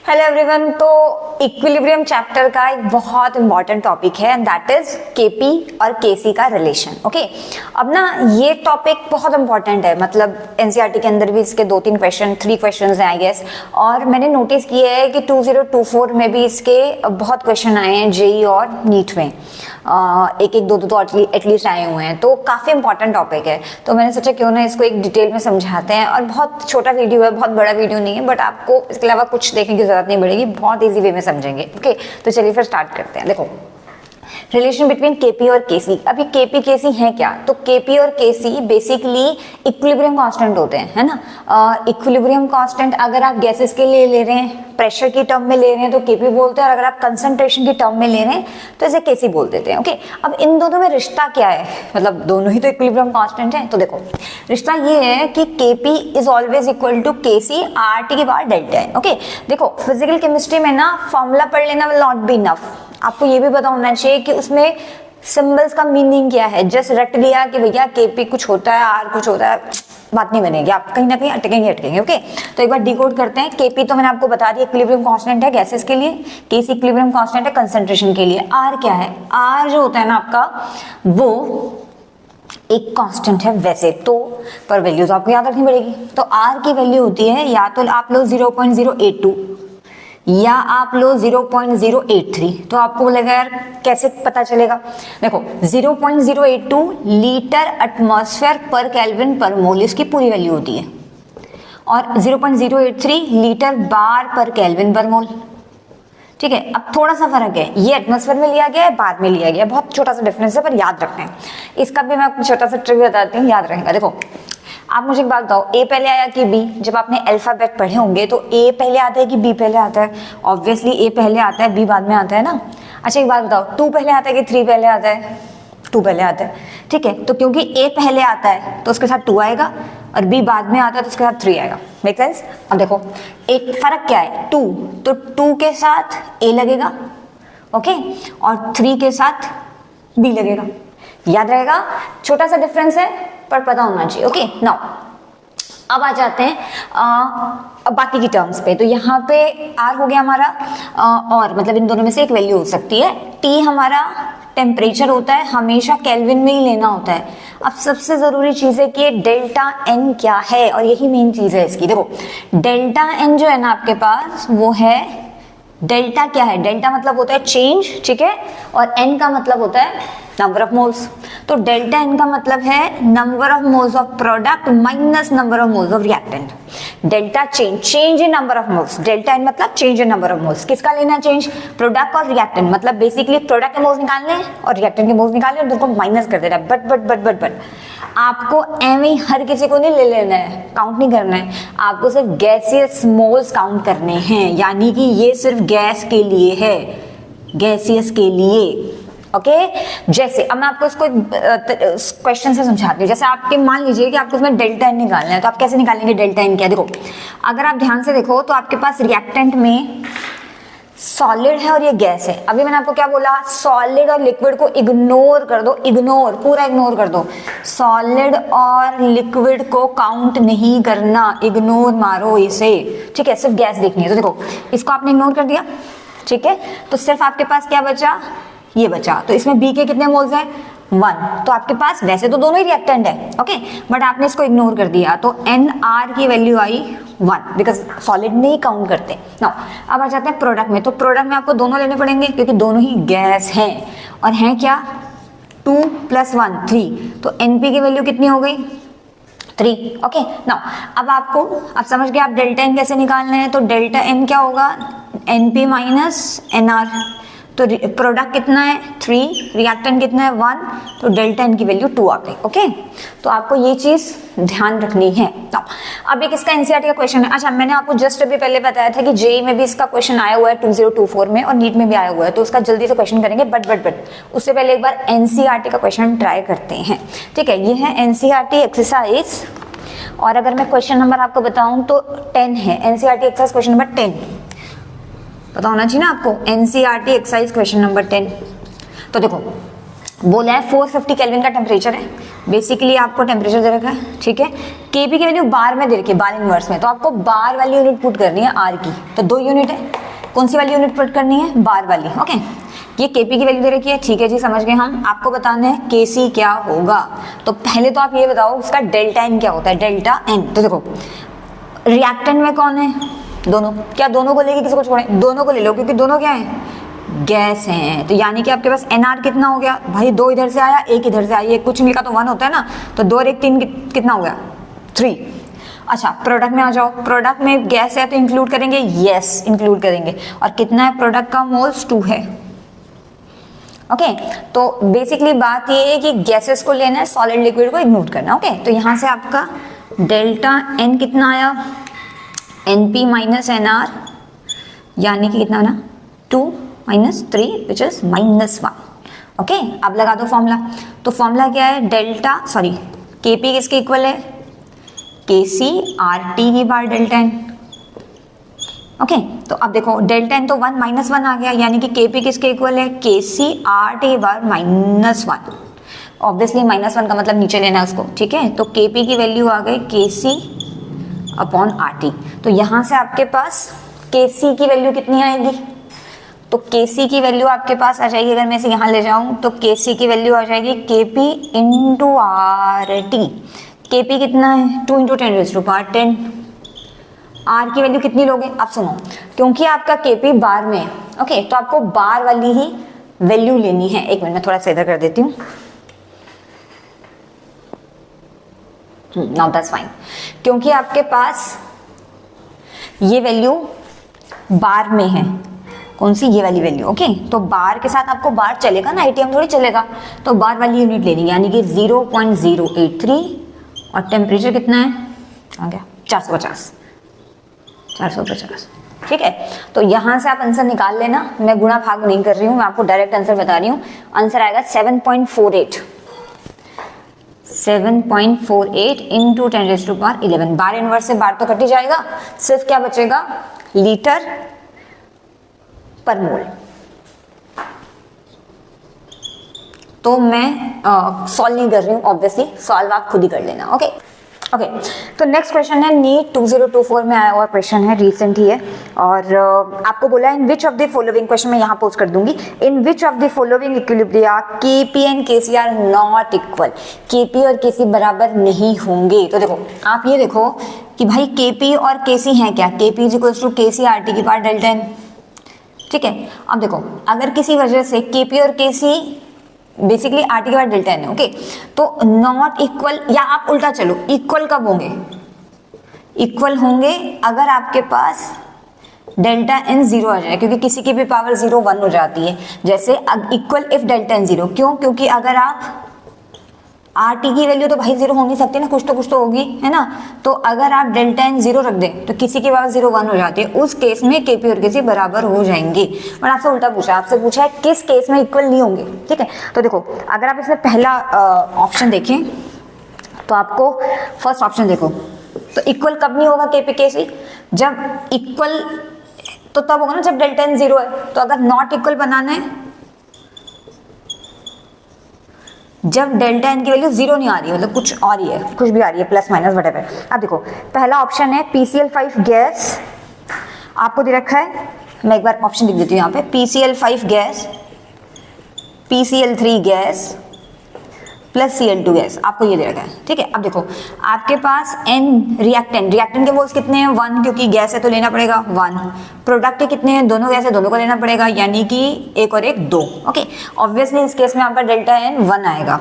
Hello everyone. तो equilibrium chapter का एक बहुत इंपॉर्टेंट टॉपिक है एंड दैट इज केपी और केसी का रिलेशन। ओके, अब ना ये टॉपिक बहुत इंपॉर्टेंट है, मतलब एनसीईआरटी के अंदर भी इसके 2-3 क्वेश्चन 3 क्वेश्चन हैं आई गेस, और मैंने नोटिस किया है कि 2024 में भी इसके बहुत क्वेश्चन आए हैं जेई और नीट में, एक दो तो एटलीस्ट आए हुए हैं, तो काफ़ी इंपॉर्टेंट टॉपिक है। तो मैंने सोचा क्यों ना इसको एक डिटेल में समझाते हैं, और बहुत छोटा वीडियो है, बहुत बड़ा वीडियो नहीं है, बट आपको इसके अलावा कुछ देखने की जरूरत नहीं पड़ेगी, बहुत ईजी वे में समझेंगे। ओके, तो चलिए फिर स्टार्ट करते हैं। देखो, रिलेशन बिटवीन केपी और केसी। अब ये केपी केसी है क्या? तो केपी और केसी बेसिकली इक्विलिब्रियम कांस्टेंट होते हैं, है ना। इक्विलिब्रियम कांस्टेंट अगर आप गैसेस के लिए ले रहे हैं, प्रेशर की टर्म में ले रहे हैं तो केपी बोलते हैं, और अगर आप कंसंट्रेशन की टर्म में ले रहे हैं तो इसे केसी बोल देते हैं। ओके, अब इन दोनों में रिश्ता क्या है, मतलब दोनों ही तो इक्विलिब्रियम कांस्टेंट है। तो देखो, रिश्ता ये है कि KP is always equal to KC R T की पावर डेल्टा एन। ओके, देखो फिजिकल केमिस्ट्री में ना फॉर्मूला पढ़ लेना विल नॉट बी इनफ, आपको ये भी पता होना चाहिए कि उसमें सिंबल्स का मीनिंग क्या है। जस्ट रट लिया कि भैया केपी कुछ होता है, आर कुछ होता है, बात नहीं बनेगी, आप कहीं ना कहीं अटकेंगे। ओके, तो एक बार डिकोड करते हैं। केपी तो मैंने आपको बता दिया इक्विलिब्रियम कांस्टेंट है गैसेस के लिए, केसी इक्विलिब्रियम कांस्टेंट है कंसंट्रेशन के लिए। आर क्या है? आर जो होता है ना आपका, वो एक कांस्टेंट है वैसे तो, पर वैल्यू तो आपको याद रखनी पड़ेगी। तो आर की वैल्यू होती है, या तो आप लो 0.082 या आप लो 0.083। तो आपको बोलेगा यार कैसे पता चलेगा? देखो 0.082 लीटर एटमॉस्फेयर पर केल्विन पर मोल इसकी पूरी वैल्यू होती है, और 0.083 लीटर बार पर केल्विन पर मोल। ठीक है, अब थोड़ा सा फर्क है, ये एटमॉस्फेयर में लिया गया है, बार में लिया गया है, बहुत छोटा सा डिफरेंस है, पर याद रखना है। इसका भी मैं आपको छोटा सा ट्रिक बताती हूँ, याद रहेगा। देखो, आप मुझे एक बात बताओ, ए पहले आया कि बी? जब आपने अल्फाबेट पढ़े होंगे तो ए पहले आता है कि बी पहले आता है? ऑब्वियसली ए पहले आता है, बी बाद में आता है ना। अच्छा एक बात बताओ, 2 पहले आता है कि 3 पहले आता है? 2 पहले आता है। ठीक है, तो क्योंकि ए पहले आता है तो उसके साथ 2 आएगा, और बी बाद में आता है तो उसके साथ 3 आएगा। Make sense? अब देखो एक फर्क क्या है, 2, तो 2 के साथ ए लगेगा, ओके, और 3 के साथ बी लगेगा। याद रहेगा, छोटा सा डिफरेंस है पर पता होना चाहिए। ओके, नाउ अब आ जाते हैं अब बाकी की टर्म्स पे। तो यहाँ पे आर हो गया हमारा, और मतलब इन दोनों में से एक वैल्यू हो सकती है। टी हमारा टेम्परेचर होता है, हमेशा केल्विन में ही लेना होता है। अब सबसे जरूरी चीज है कि डेल्टा एन क्या है, और यही मेन चीज है इसकी। देखो डेल्टा एन जो है ना आपके पास, वो है डेल्टा क्या है? डेल्टा मतलब होता है चेंज, ठीक है, और एन का मतलब होता है नंबर ऑफ मोल्स। तो डेल्टा एन का मतलब है number of moles of product minus number of moles of reactant. Delta change in number of moles, delta N मतलब change in number of moles. किसका लेना चेंज? प्रोडक्ट और reactant, मतलब basically product के moles निकालने हैं और रिएक्टेंट के मोल्स निकालने हैं, उनको माइनस कर देना है। बट आपको एम ही हर किसी को नहीं ले लेना है, काउंट नहीं करना है, आपको सिर्फ गैसियस मोल्स काउंट करने हैं, यानी कि ये सिर्फ गैस के लिए है, गैसियस के लिए। ओके, जैसे अब मैं आपको इसको क्वेश्चन से समझाती हूँ। जैसे आपके मान लीजिए कि आपको इसमें डेल्टा एन निकालना है, तो आप कैसे निकालेंगे डेल्टा एन क्या? देखो अगर आप ध्यान से देखो तो आपके पास रिएक्टेंट में सॉलिड है और ये गैस है। अभी मैंने आपको क्या बोला? सॉलिड और लिक्विड को इग्नोर कर दो, पूरा इग्नोर कर दो। सॉलिड और लिक्विड को काउंट नहीं करना, इग्नोर मारो इसे, ठीक है, सिर्फ गैस देखनी है। तो देखो इसको आपने इग्नोर कर दिया, ठीक है, तो सिर्फ आपके पास क्या बचा? ये बचा। तो इसमें बी के कितने मोल्स हैं? 1। तो आपके पास वैसे तो दोनों ही रिएक्टेंट है, ओके, बट आपने इसको इग्नोर कर दिया, तो एन आर की वैल्यू आई 1, बिकॉज सॉलिड नहीं काउंट करते। नाउ अब आ जाते हैं प्रोडक्ट में। तो प्रोडक्ट में आपको दोनों लेने पड़ेंगे क्योंकि दोनों ही गैस हैं, और हैं क्या? 2 + 1 3। तो एनपी की वैल्यू कितनी हो गई? 3। ओके, नाउ अब आपको आप समझ गए आप डेल्टा एन कैसे निकालना है। तो डेल्टा एन क्या होगा? NP minus NR. तो प्रोडक्ट कितना है? 3, रिएक्टेंट कितना है? 1, तो डेल्टा एन की वैल्यू 2 आ गई। ओके, तो आपको ये चीज ध्यान रखनी है। अब एक इसका एनसीईआरटी का क्वेश्चन है। अच्छा, मैंने आपको जस्ट अभी पहले बताया था कि जेई में भी इसका क्वेश्चन आया हुआ है 2024 में, और नीट में भी आया हुआ है, तो उसका जल्दी से क्वेश्चन करेंगे। बट उससे पहले एक बार एनसीईआरटी का क्वेश्चन ट्राई करते हैं। ठीक है, ये है एनसीईआरटी एक्सरसाइज, और अगर मैं क्वेश्चन नंबर आपको बताऊं तो 10 है। एनसीईआरटी एक्सरसाइज क्वेश्चन नंबर 10 पता होना चाहिए ना आपको, एनसीईआरटी एक्सरसाइज क्वेश्चन नंबर 10। तो देखो बोला है 450 केल्विन का टेम्परेचर है, बेसिकली आपको टेम्परेचर दे रखा है, ठीक है। केपी की वैल्यू बार में दे रखी है, बार इनवर्स में, तो आपको बार वाली यूनिट पुट करनी है आर की, तो 2 यूनिट है। कौन सी वाली यूनिट पुट करनी है, बार वाली। ओके, ये Kp की वैल्यू दे रखी है, ठीक है जी, समझ गए हम। आपको बताना है Kc क्या होगा। तो पहले तो आप ये बताओ इसका डेल्टा एन क्या होता है, डेल्टा एन। तो देखो रिएक्टेंट में कौन है, दोनों, क्या दोनों को लेके किसी को छोड़ें, दोनों को ले लो क्योंकि दोनों क्या है, गैस हैं। तो यानी कि आपके पास NR कितना हो गया भाई, 2 इधर से आया, 1 इधर से आया, कुछ मिलका तो 1 होता है ना, तो 2 और 1 3 कितना हो गया, 3। अच्छा प्रोडक्ट में आ जाओ, प्रोडक्ट में गैस है तो इंक्लूड करेंगे, यस इंक्लूड करेंगे। और कितना है प्रोडक्ट का मोल्स, 2 है। ओके तो बेसिकली बात ये है कि गैसेस को लेना है, सॉलिड लिक्विड को इग्नोर करना। ओके तो यहाँ से आपका डेल्टा एन कितना आया, NP माइनस NR, यानी कि कितना ना 2 माइनस 3 विच इज -1। ओके अब लगा दो फॉर्मूला। तो फॉर्मूला क्या है, डेल्टा सॉरी Kp किसके इक्वल है, Kc RT की बार डेल्टा एन। ओके तो अब देखो डेल्टा एन तो 1 -1 आ गया, यानी कि Kp किसके इक्वल है, Kc RT बार -1। ऑब्वियसली -1 का मतलब नीचे लेना है उसको, ठीक है। तो Kp की वैल्यू आ गई Kc अपॉन RT। तो यहाँ से आपके पास Kc की वैल्यू कितनी आएगी, तो Kc की वैल्यू आपके पास आ जाएगी, अगर मैं इसे यहाँ ले जाऊँ तो Kc की वैल्यू आ जाएगी Kp इंटू RT। Kp कितना है, 2 × 10⁻10। R की वैल्यू कितनी लोगे, आप सुनो, क्योंकि आपका Kp बार में है, ओके तो आपको बार वाली ही वैल्यू लेनी है। एक मिनट में थोड़ा सा इधर कर देती हूँ, नाउ दैट्स फाइन। क्योंकि आपके पास ये वैल्यू बार में है, कौन सी, ये वाली वैल्यू। ओके तो बार के साथ आपको बार चलेगा ना, ATM थोड़ी चलेगा, तो बार वाली यूनिट लेनी, यानी कि 0.083 और टेम्परेचर कितना है आ गया 450। ठीक है तो यहां से आप आंसर निकाल लेना, मैं गुणा भाग नहीं कर रही हूँ, मैं आपको डायरेक्ट आंसर बता रही हूँ। आंसर आएगा 7.48 इंटू 10⁻11। बार इनवर्स से बार तो कट ही जाएगा, सिर्फ क्या बचेगा, लीटर पर मोल। तो मैं सॉल्व नहीं कर रही हूँ, ऑब्वियसली सॉल्व आप खुद ही कर लेना। ओके तो नेक्स्ट क्वेश्चन है, नीट 2024 में आया हुआ क्वेश्चन है, रिसेंट ही है। और आपको बोला in which of the following, question मैं यहाँ पोस्ट कर दूंगी, in which of the following equilibria Kp and Kc are not equal. Kp और Kc बराबर नहीं होंगे। तो देखो आप ये देखो कि भाई Kp और Kc हैं क्या, Kp is equal to Kc RT की पावर डेल्टा एन। ठीक है अब देखो अगर किसी वजह से Kp और Kc बेसिकली RT के बाद डेल्टा एन है, ओके तो नॉट इक्वल, या आप उल्टा चलो, इक्वल कब होंगे, इक्वल होंगे अगर आपके पास डेल्टा एन 0 आ जाए, क्योंकि किसी की भी पावर 0 1 हो जाती है। जैसे इक्वल इफ डेल्टा एन 0, क्यों, क्योंकि अगर आप RT की वैल्यू तो भाई 0 हो नहीं सकती ना, कुछ तो होगी, है ना। तो अगर आप डेल्टा एन 0 रख दें तो किसी की पावर 0 1 हो जाती है, उस केस में Kp और Kc बराबर हो जाएंगे। और आपसे उल्टा पूछा, आपसे पूछा है किस केस में इक्वल नहीं होंगे। ठीक है तो देखो अगर आप इसमें पहला ऑप्शन देखें तो आपको फर्स्ट ऑप्शन देखो, तो इक्वल कब नहीं होगा Kp Kc, जब इक्वल तो तब होगा ना जब डेल्टा एन 0 है। तो अगर नॉट इक्वल बनाना है जब डेल्टा एन की वैल्यू 0 नहीं आ रही है, मतलब कुछ और ही है, कुछ भी आ रही है, प्लस माइनस व्हाटएवर। अब देखो पहला ऑप्शन है PCl5 गैस, आपको दे रखा है, मैं एक बार ऑप्शन लिख देती हूँ यहाँ पे, PCl5 gas, PCl3 gas plus Cl2 gas, आपको ये दे रखा है। ठीक है अब देखो आपके पास N रिएक्टेंट के मोल्स कितने हैं 1, क्योंकि गैस है तो लेना पड़ेगा 1। प्रोडक्ट के कितने हैं, दोनों गैस है, दोनों को लेना पड़ेगा, यानी कि 1 और 1 2। ओके ऑब्वियसली इस केस में आपका डेल्टा एन 1 आएगा,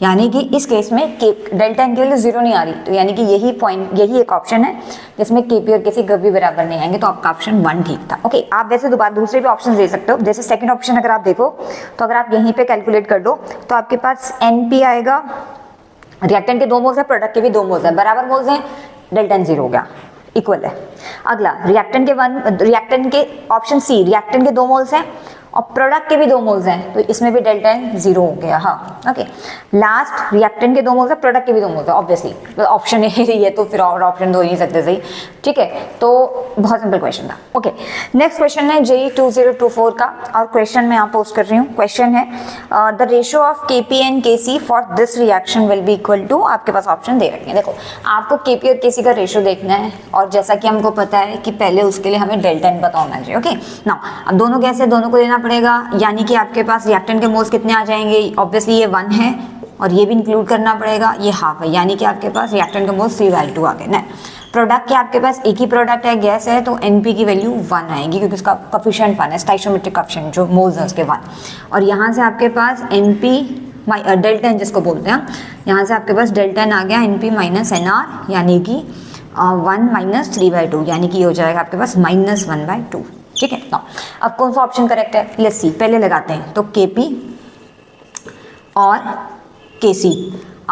यानी कि इस केस में डेल्टा एन की वैल्यू 0 नहीं आ रही, तो यानी कि यही पॉइंट, यही एक ऑप्शन है जिसमें Kp और Kc कभी बराबर नहीं आएंगे, तो आपका ऑप्शन 1 ठीक था। ओके आप वैसे दोबारा दूसरे भी ऑप्शन दे सकते हो, जैसे सेकंड ऑप्शन अगर आप देखो तो अगर आप यहीं पे कैलकुलेट कर दो तो आपके पास Np आएगा, रिएक्टेंट के 2 मोल्स है, प्रोडक्ट के भी 2 मोल्स है, बराबर मोल्स हैं, डेल्टा एन 0 हो गया, इक्वल है। अगला रिएक्टेंट के ऑप्शन सी, रिएक्टेंट के 2 मोल्स हैं और प्रोडक्ट के भी 2 मोल्स हैं तो इसमें भी डेल्टा एन 0 हो गया। हाँ ओके, लास्ट रिएक्टेंट के 2 मोल्स है, प्रोडक्ट के भी 2 मोल्स है, ऑब्वियसली ऑप्शन ही है तो फिर और ऑप्शन दो ही नहीं सकते सही, ठीक है। तो बहुत सिंपल क्वेश्चन था। ओके, नेक्स्ट क्वेश्चन है JEE 2024 का और क्वेश्चन मैं यहाँ पोस्ट कर रही हूँ। क्वेश्चन है the ratio of KP and KC for this reaction will be equal to, आपके पास ऑप्शन दे रखे हैं। देखो आपको KP और KC का रेशियो देखना है और जैसा कि हमको पता है कि पहले उसके लिए हमें डेल्टा एन पता होना चाहिए। ओके नाउ अब दोनों गैस है, दोनों को देना पड़ेगा, यानी कि आपके पास रिएक्टेंट के मोल्स कितने आ जाएंगे, ऑब्वियसली ये 1 है और ये भी इंक्लूड करना पड़ेगा, ये हाफ है, यानी कि आपके पास रिएक्टेंट के मोल्स 3/2 आ गए ना। प्रोडक्ट के आपके पास एक ही प्रोडक्ट है, गैस है, तो NP की वैल्यू 1 आएगी क्योंकि उसका कोफिशिएंट 1 है, स्टोइकियोमेट्रिक कोफिशिएंट जो मोल्स है उसके 1। और यहाँ से आपके पास NP डेल्टा एन जिसको बोलते हैं, यहाँ से आपके पास डेल्टा एन आ गया NP माइनस NR यानी कि 1 माइनस 3/2 यानी कि ये हो जाएगा आपके पास -1/2, ठीक है। तो अब कौन सा ऑप्शन करेक्ट है, लेट्स सी, पहले लगाते हैं। तो KP और KC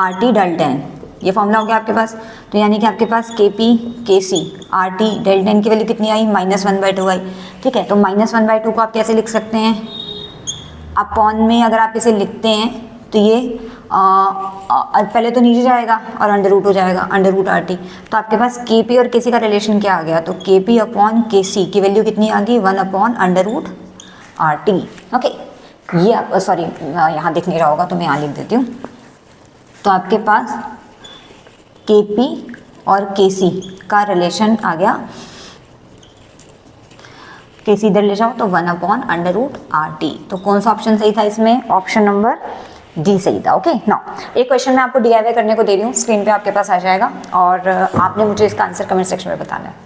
RT डेल्टा एन, ये फॉर्मूला हो गया आपके पास। तो यानी कि आपके पास KP KC RT delta N की वैल्यू कितनी आई, -1/2 आई, ठीक है। तो -1/2 को आप कैसे लिख सकते हैं, अपॉन में अगर आप इसे लिखते हैं तो ये पहले तो नीचे जाएगा और अंडर रूट हो जाएगा, अंडर रूट RT। तो आपके पास KP और KC का रिलेशन क्या आ गया, तो KP अपॉन KC की वैल्यू कितनी आ गई, 1 upon under root RT। Okay, ये आप सॉरी यहाँ दिख नहीं रहा होगा तो मैं यहाँ लिख देती हूँ। तो आपके पास KP और KC का रिलेशन आ गया, KC इधर ले जाओ तो 1 अपॉन अंडर रूट RT। तो कौन सा ऑप्शन सही था इसमें, ऑप्शन नंबर D सही था। ओके नाउ एक क्वेश्चन मैं आपको DIY करने को दे रही हूँ, स्क्रीन पे आपके पास आ जाएगा और आपने मुझे इसका आंसर कमेंट सेक्शन में बताना है।